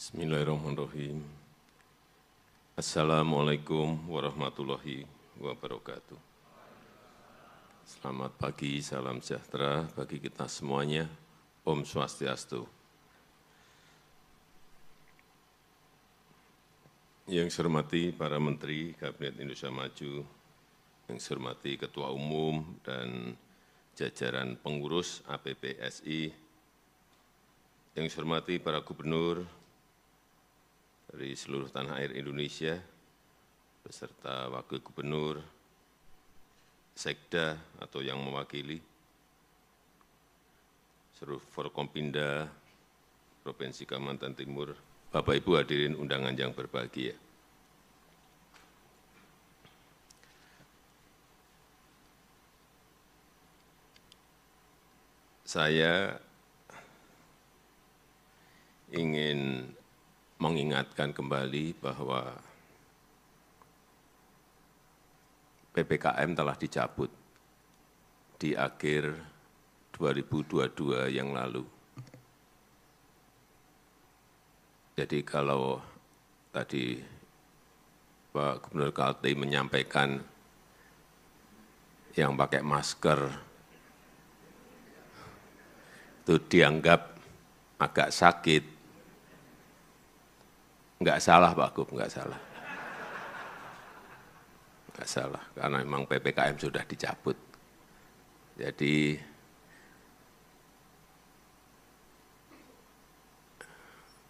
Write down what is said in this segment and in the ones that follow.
Bismillahirrahmanirrahim. Assalamualaikum warahmatullahi wabarakatuh. Selamat pagi, salam sejahtera bagi kita semuanya. Om Swastiastu. Yang saya hormati para Menteri Kabinet Indonesia Maju, yang saya hormati Ketua Umum dan jajaran pengurus APPSI, yang saya hormati para gubernur dari seluruh tanah air Indonesia, beserta wakil gubernur, sekda atau yang mewakili, seluruh Forkompinda, Provinsi Kalimantan Timur, Bapak Ibu hadirin undangan yang berbahagia. Saya ingin mengingatkan kembali bahwa PPKM telah dicabut di akhir 2022 yang lalu. Jadi kalau tadi Pak Gubernur Kaltim menyampaikan yang pakai masker itu dianggap agak sakit, enggak salah Pak Gub, enggak salah. Enggak salah, karena memang PPKM sudah dicabut. Jadi,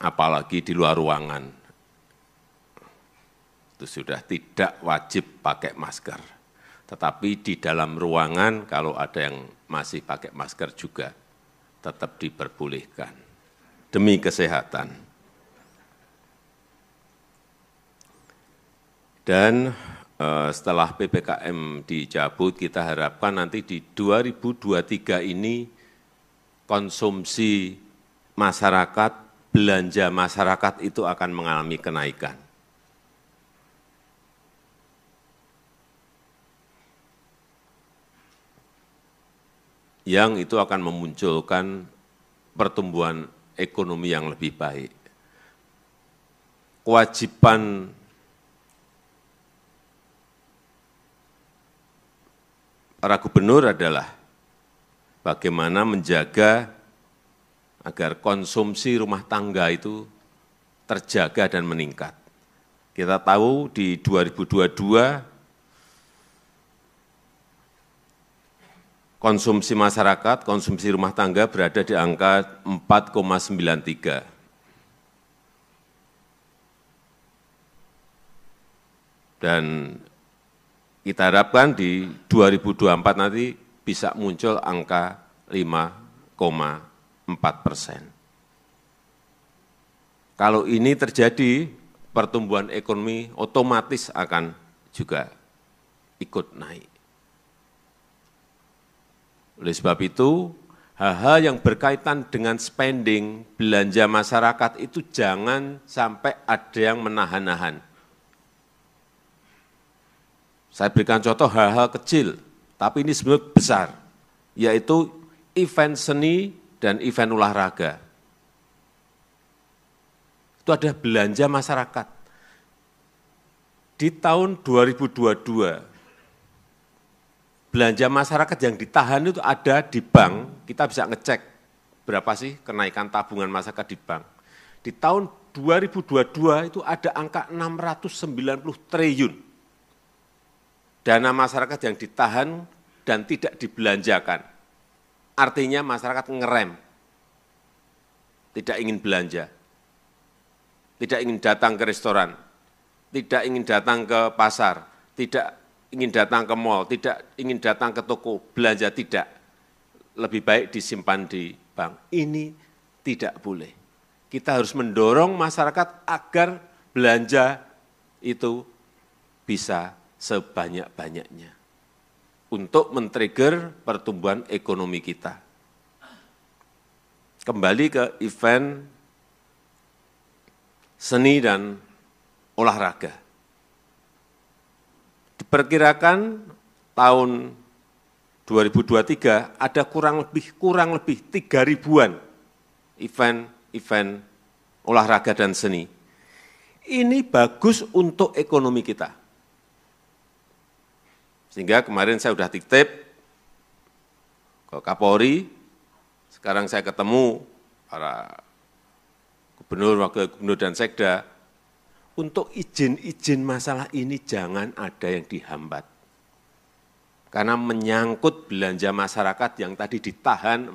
apalagi di luar ruangan, itu sudah tidak wajib pakai masker. Tetapi di dalam ruangan, kalau ada yang masih pakai masker juga, tetap diperbolehkan. Demi kesehatan. Dan setelah PPKM dicabut, kita harapkan nanti di 2023 ini konsumsi masyarakat, belanja masyarakat itu akan mengalami kenaikan. Yang itu akan memunculkan pertumbuhan ekonomi yang lebih baik. Kewajiban para gubernur adalah bagaimana menjaga agar konsumsi rumah tangga itu terjaga dan meningkat. Kita tahu di 2022 konsumsi masyarakat, konsumsi rumah tangga berada di angka 4,93. Dan kita harapkan di 2024 nanti bisa muncul angka 5,4%. Kalau ini terjadi, pertumbuhan ekonomi otomatis akan juga ikut naik. Oleh sebab itu, hal-hal yang berkaitan dengan spending, belanja masyarakat itu jangan sampai ada yang menahan-nahan. Saya berikan contoh hal-hal kecil, tapi ini sebenarnya besar, yaitu event seni dan event olahraga. Itu ada belanja masyarakat. Di tahun 2022, belanja masyarakat yang ditahan itu ada di bank, kita bisa ngecek berapa sih kenaikan tabungan masyarakat di bank. Di tahun 2022 itu ada angka 690 triliun. Dana masyarakat yang ditahan dan tidak dibelanjakan. Artinya masyarakat ngerem, tidak ingin belanja, tidak ingin datang ke restoran, tidak ingin datang ke pasar, tidak ingin datang ke mal, tidak ingin datang ke toko, belanja tidak. Lebih baik disimpan di bank. Ini tidak boleh. Kita harus mendorong masyarakat agar belanja itu bisa sebanyak-banyaknya untuk men-trigger pertumbuhan ekonomi kita. Kembali ke event seni dan olahraga. Diperkirakan tahun 2023 ada kurang lebih 3 ribuan event olahraga dan seni. Ini bagus untuk ekonomi kita. Sehingga kemarin saya sudah titip ke Kapolri, sekarang saya ketemu para gubernur, wakil gubernur, dan sekda, untuk izin-izin masalah ini jangan ada yang dihambat. Karena menyangkut belanja masyarakat yang tadi ditahan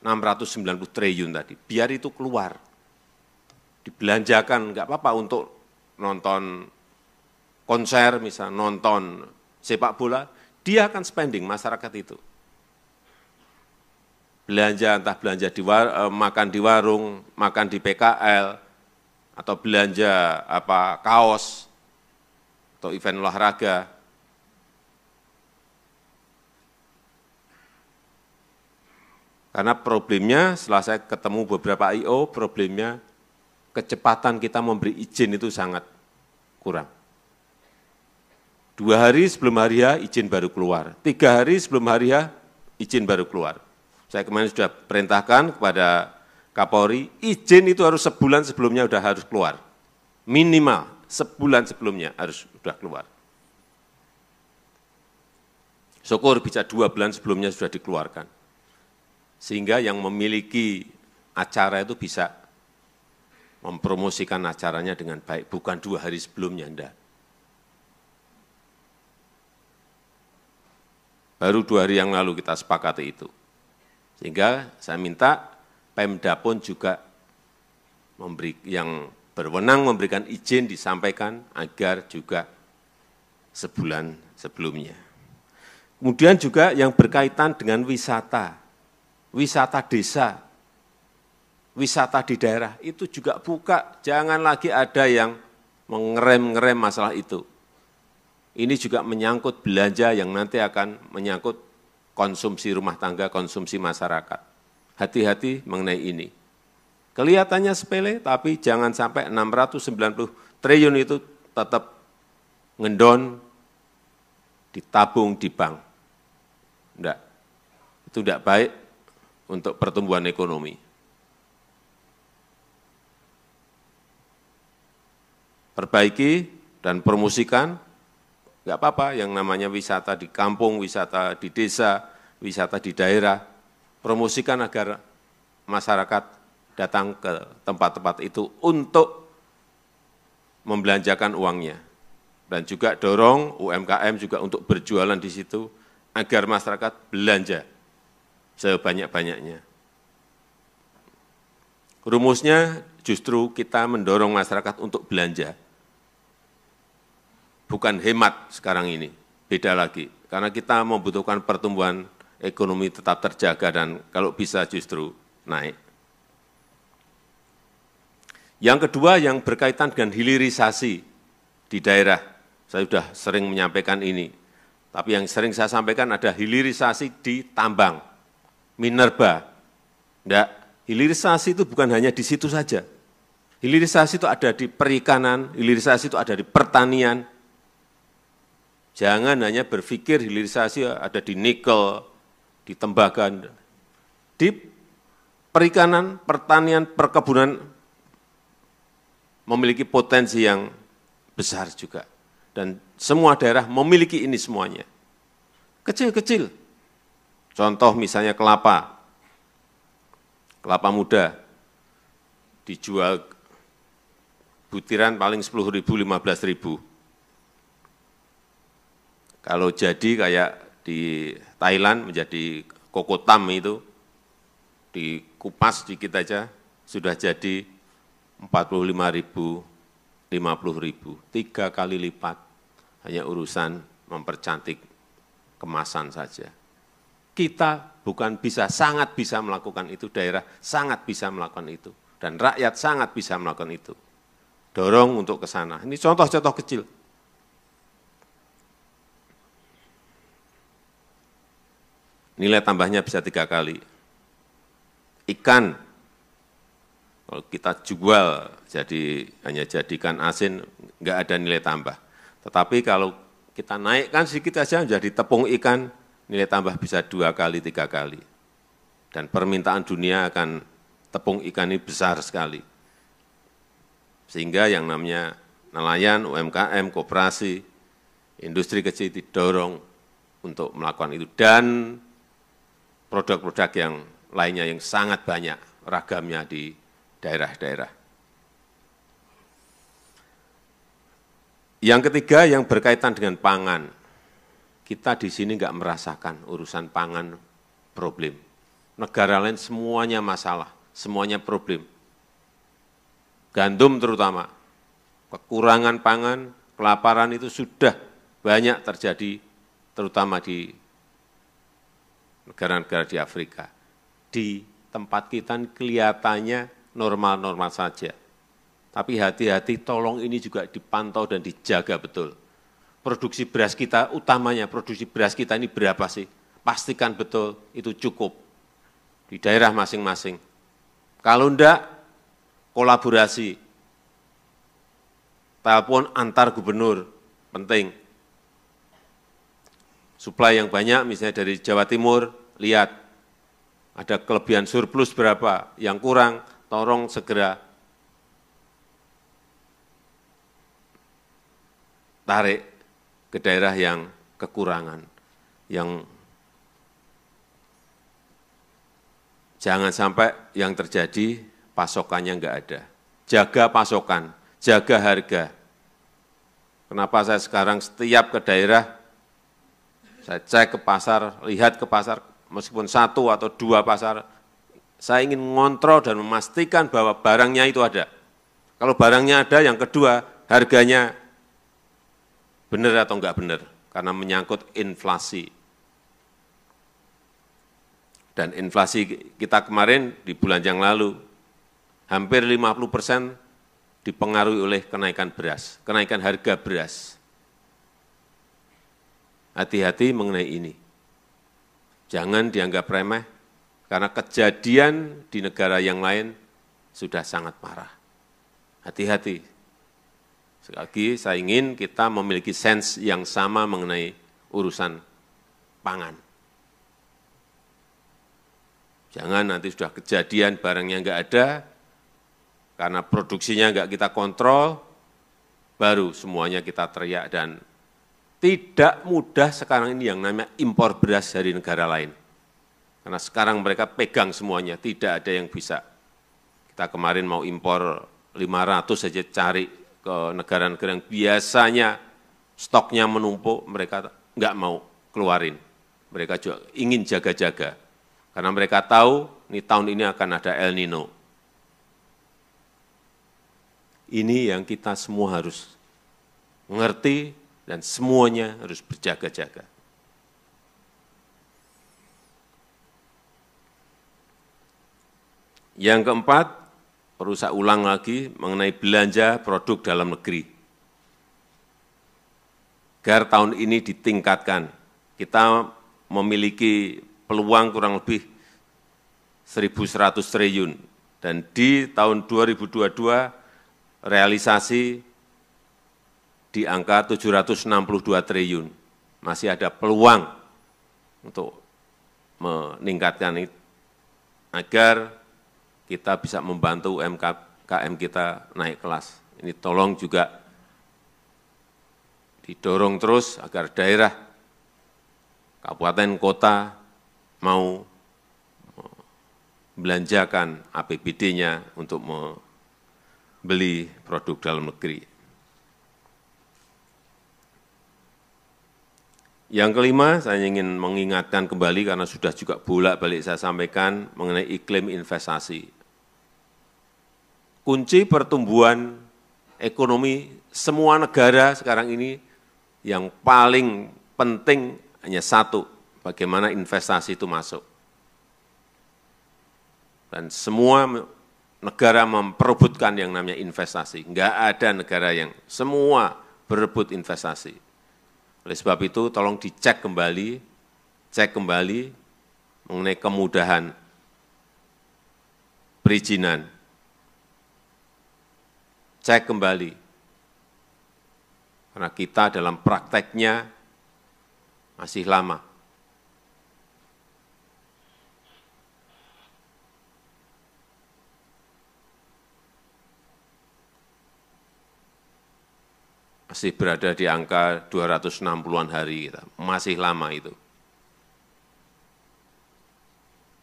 690 triliun tadi, biar itu keluar. Dibelanjakan, enggak apa-apa untuk nonton konser, misalnya nonton sepak bola, dia akan spending masyarakat itu. Belanja, entah belanja makan di warung, makan di PKL, atau belanja kaos, atau event olahraga. Karena problemnya, setelah saya ketemu beberapa I.O., problemnya kecepatan kita memberi izin itu sangat kurang. 2 hari sebelum hari H, izin baru keluar. 3 hari sebelum hari H, izin baru keluar. Saya kemarin sudah perintahkan kepada Kapolri, izin itu harus sebulan sebelumnya sudah harus keluar. Minimal sebulan sebelumnya harus sudah keluar. Syukur bisa 2 bulan sebelumnya sudah dikeluarkan. Sehingga yang memiliki acara itu bisa mempromosikan acaranya dengan baik, bukan 2 hari sebelumnya, enggak. Baru 2 hari yang lalu kita sepakati itu. Sehingga saya minta Pemda pun juga yang berwenang memberikan izin disampaikan agar juga sebulan sebelumnya. Kemudian juga yang berkaitan dengan wisata desa, wisata di daerah, itu juga buka, jangan lagi ada yang mengerem masalah itu. Ini juga menyangkut belanja yang nanti akan menyangkut konsumsi rumah tangga, konsumsi masyarakat. Hati-hati mengenai ini. Kelihatannya sepele, tapi jangan sampai 690 triliun itu tetap ngendon, ditabung di bank. Enggak, itu enggak baik untuk pertumbuhan ekonomi. Perbaiki dan promosikan, enggak apa-apa yang namanya wisata di kampung, wisata di desa, wisata di daerah, promosikan agar masyarakat datang ke tempat-tempat itu untuk membelanjakan uangnya. Dan juga dorong UMKM juga untuk berjualan di situ agar masyarakat belanja sebanyak-banyaknya. Rumusnya justru kita mendorong masyarakat untuk belanja. Bukan hemat sekarang ini, beda lagi. Karena kita membutuhkan pertumbuhan ekonomi tetap terjaga dan kalau bisa justru naik. Yang kedua yang berkaitan dengan hilirisasi di daerah. Saya sudah sering menyampaikan ini. Tapi yang sering saya sampaikan ada hilirisasi di tambang, minerba. Enggak, hilirisasi itu bukan hanya di situ saja. Hilirisasi itu ada di perikanan, hilirisasi itu ada di pertanian. Jangan hanya berpikir hilirisasi ada di nikel, di tembaga. Di perikanan, pertanian, perkebunan memiliki potensi yang besar juga. Dan semua daerah memiliki ini semuanya. Kecil-kecil. Contoh misalnya kelapa. Kelapa muda dijual butiran paling 10.000, 15.000. Kalau jadi kayak di Thailand menjadi kokotam itu, dikupas sedikit aja, sudah jadi 45.000, 50.000, 3 kali lipat, hanya urusan mempercantik kemasan saja. Kita bukan bisa, sangat bisa melakukan itu, daerah sangat bisa melakukan itu, dan rakyat sangat bisa melakukan itu. Dorong untuk ke sana. Ini contoh-contoh kecil. Nilai tambahnya bisa 3 kali. Ikan, kalau kita jual jadi hanya jadikan asin, enggak ada nilai tambah. Tetapi kalau kita naikkan sedikit saja menjadi tepung ikan, nilai tambah bisa 2 kali, 3 kali. Dan permintaan dunia akan tepung ikan ini besar sekali. Sehingga yang namanya nelayan, UMKM, koperasi, industri kecil didorong untuk melakukan itu. Dan produk-produk yang lainnya yang sangat banyak ragamnya di daerah-daerah. Yang ketiga yang berkaitan dengan pangan. Kita di sini nggak merasakan urusan pangan problem. Negara lain semuanya masalah, semuanya problem. Gandum terutama, kekurangan pangan, kelaparan itu sudah banyak terjadi, terutama di negara-negara di Afrika. Di tempat kita kelihatannya normal-normal saja. Tapi hati-hati, tolong ini juga dipantau dan dijaga betul. Produksi beras kita, utamanya produksi beras kita ini berapa sih? Pastikan betul itu cukup di daerah masing-masing. Kalau enggak, kolaborasi, telepon antar gubernur, penting. Suplai yang banyak, misalnya dari Jawa Timur, lihat, ada kelebihan surplus berapa, yang kurang, tolong segera tarik ke daerah yang kekurangan, yang jangan sampai yang terjadi pasokannya enggak ada. Jaga pasokan, jaga harga. Kenapa saya sekarang setiap ke daerah, saya cek ke pasar, lihat ke pasar, meskipun satu atau dua pasar, saya ingin mengontrol dan memastikan bahwa barangnya itu ada. Kalau barangnya ada, yang kedua, harganya benar atau enggak benar, karena menyangkut inflasi. Dan inflasi kita kemarin di bulan yang lalu, hampir 50% dipengaruhi oleh kenaikan beras, kenaikan harga beras. Hati-hati mengenai ini. Jangan dianggap remeh, karena kejadian di negara yang lain sudah sangat parah. Hati-hati. Sekali lagi, saya ingin kita memiliki sense yang sama mengenai urusan pangan. Jangan nanti sudah kejadian barangnya enggak ada, karena produksinya enggak kita kontrol, baru semuanya kita teriak. Dan tidak mudah sekarang ini yang namanya impor beras dari negara lain. Karena sekarang mereka pegang semuanya, tidak ada yang bisa. Kita kemarin mau impor 500 saja cari ke negara-negara yang biasanya stoknya menumpuk, mereka enggak mau keluarin. Mereka juga ingin jaga-jaga. Karena mereka tahu ini tahun ini akan ada El Nino. Ini yang kita semua harus mengerti dan semuanya harus berjaga-jaga. Yang keempat, perlu saya ulang lagi mengenai belanja produk dalam negeri. Agar tahun ini ditingkatkan, kita memiliki peluang kurang lebih 1.100 triliun. Dan di tahun 2022 realisasi di angka 762 triliun. Masih ada peluang untuk meningkatkan itu agar kita bisa membantu UMKM kita naik kelas. Ini tolong juga didorong terus agar daerah, kabupaten, kota mau belanjakan APBD-nya untuk membeli produk dalam negeri. Yang kelima, saya ingin mengingatkan kembali karena sudah juga bolak-balik saya sampaikan mengenai iklim investasi. Kunci pertumbuhan ekonomi semua negara sekarang ini yang paling penting hanya satu, bagaimana investasi itu masuk. Dan semua negara memperebutkan yang namanya investasi. Enggak ada negara yang semua berebut investasi. Oleh sebab itu, tolong dicek kembali, cek kembali mengenai kemudahan perizinan. Cek kembali. Karena kita dalam prakteknya masih lama. masih berada di angka 260-an hari, masih lama itu.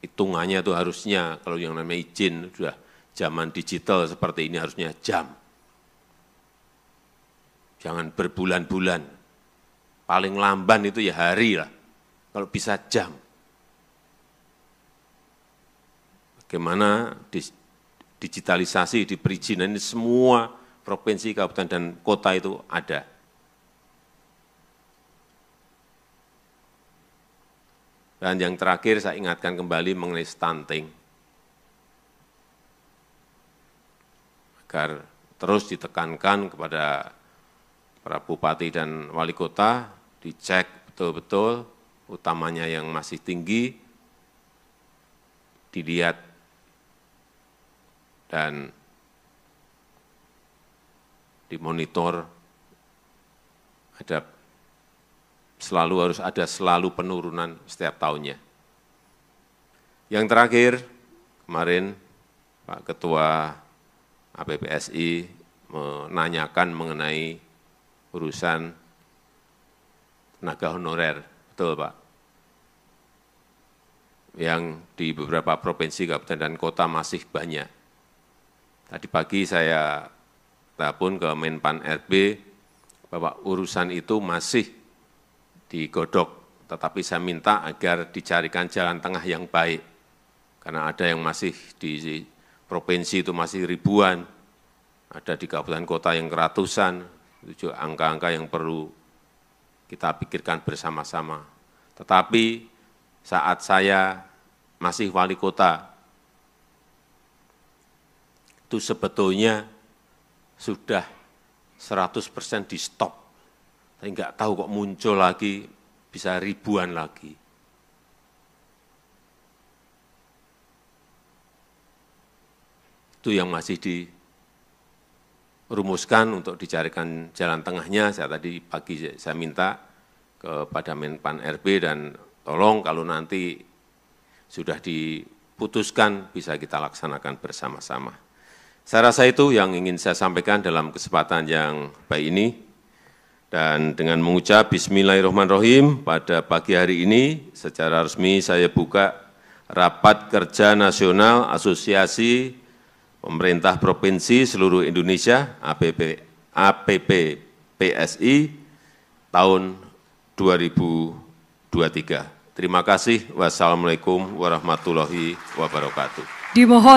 Hitungannya itu harusnya, kalau yang namanya izin, sudah zaman digital seperti ini harusnya jam. Jangan berbulan-bulan. Paling lamban itu ya hari lah, kalau bisa jam. Bagaimana digitalisasi di perizinan ini semua provinsi, kabupaten, dan kota itu ada. Dan yang terakhir saya ingatkan kembali mengenai stunting. Agar terus ditekankan kepada para bupati dan wali kota, dicek betul-betul, utamanya yang masih tinggi, dilihat dan dimonitor, harus ada selalu penurunan setiap tahunnya. Yang terakhir, kemarin Pak Ketua APPSI menanyakan mengenai urusan tenaga honorer, betul Pak? Yang di beberapa provinsi, kabupaten, dan kota masih banyak. Tadi pagi saya telepon ke Menpan RB bahwa urusan itu masih digodok, tetapi saya minta agar dicarikan jalan tengah yang baik. Karena ada yang masih di provinsi itu masih ribuan, ada di kabupaten kota yang ratusan, itu angka-angka yang perlu kita pikirkan bersama-sama. Tetapi saat saya masih wali kota, itu sebetulnya sudah 100% di stop. Saya nggak tahu kok muncul lagi, bisa ribuan lagi. Itu yang masih dirumuskan untuk dicarikan jalan tengahnya. Saya tadi pagi saya minta kepada Menpan RB dan tolong kalau nanti sudah diputuskan bisa kita laksanakan bersama-sama. Saya rasa itu yang ingin saya sampaikan dalam kesempatan yang baik ini. Dan dengan mengucap Bismillahirrahmanirrahim, pada pagi hari ini secara resmi saya buka Rapat Kerja Nasional Asosiasi Pemerintah Provinsi Seluruh Indonesia APPPSI tahun 2023. Terima kasih. Wassalamualaikum warahmatullahi wabarakatuh. Dimohon